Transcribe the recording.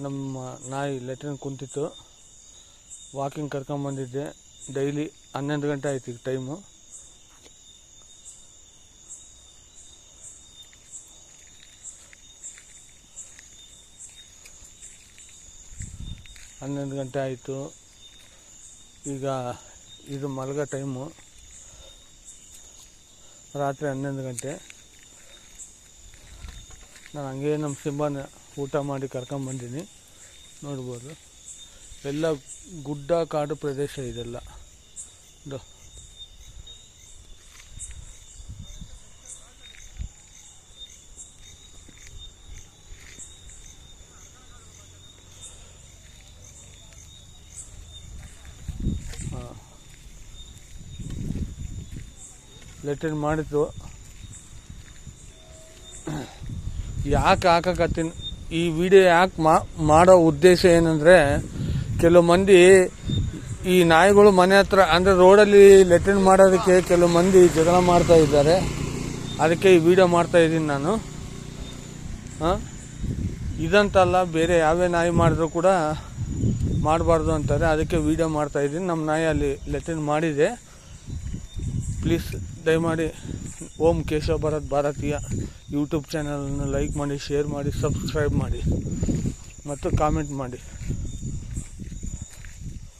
ನಮ್ಮ ನಾಯಿ latrine ಕುಂತಿತ್ತು. Walking ಕರ್ಕೊಂಬಂದಿದ್ದೆ. Daily 11 ಗಂಟೆ ಆಯ್ತು ಈಗ ಟೈಮು. ಹನ್ನೊಂದು ಗಂಟೆ ಆಯಿತು. ಈಗ ಇದು ಮಲಗೋ ಟೈಮು, ರಾತ್ರಿ 11 ಗಂಟೆ. ನಾನು ಹಂಗೆ ನಮ್ಮ ಸಿಂಬನ ಊಟ ಮಾಡಿ ಕರ್ಕೊಂಬಂದೀನಿ. ನೋಡ್ಬೋದು, ಎಲ್ಲ ಗುಡ್ಡ ಕಾಡು ಪ್ರದೇಶ ಇದೆಲ್ಲ. ಲೆಟ್ರಿನ್ ಮಾಡಿದ್ದು ಯಾಕೆ ಹಾಕಕತ್ತೀನಿ, ಈ ವಿಡಿಯೋ ಯಾಕೆ ಮಾಡೋ ಉದ್ದೇಶ ಏನಂದರೆ, ಕೆಲವು ಮಂದಿ ಈ ನಾಯಿಗಳು ಮನೆ ಹತ್ರ ಅಂದರೆ ರೋಡಲ್ಲಿ ಲೆಟ್ರಿನ್ ಮಾಡೋದಕ್ಕೆ ಕೆಲವು ಮಂದಿ ಜಗಳ ಮಾಡ್ತಾ ಇದ್ದಾರೆ. ಅದಕ್ಕೆ ಈ ವಿಡಿಯೋ ಮಾಡ್ತಾ ಇದ್ದೀನಿ ನಾನು. ಇದಂತಲ್ಲ, ಬೇರೆ ಯಾವೇ ನಾಯಿ ಮಾಡಿದ್ರು ಕೂಡ ಮಾಡಬಾರ್ದು ಅಂತಾರೆ. ಅದಕ್ಕೆ ವಿಡಿಯೋ ಮಾಡ್ತಾ ಇದ್ದೀನಿ. ನಮ್ಮ ನಾಯಿ ಅಲ್ಲಿ ಲೆಟ್ರಿನ್ ಮಾಡಿದೆ. ಪ್ಲೀಸ್ ದಯಮಾಡಿ ಓಂ ಕೇಶವ ಭರತ್ ಭಾರತೀಯ ಯೂಟ್ಯೂಬ್ ಚಾನಲನ್ನು ಲೈಕ್ ಮಾಡಿ, ಶೇರ್ ಮಾಡಿ, ಸಬ್ಸ್ಕ್ರೈಬ್ ಮಾಡಿ ಮತ್ತು ಕಾಮೆಂಟ್ ಮಾಡಿ.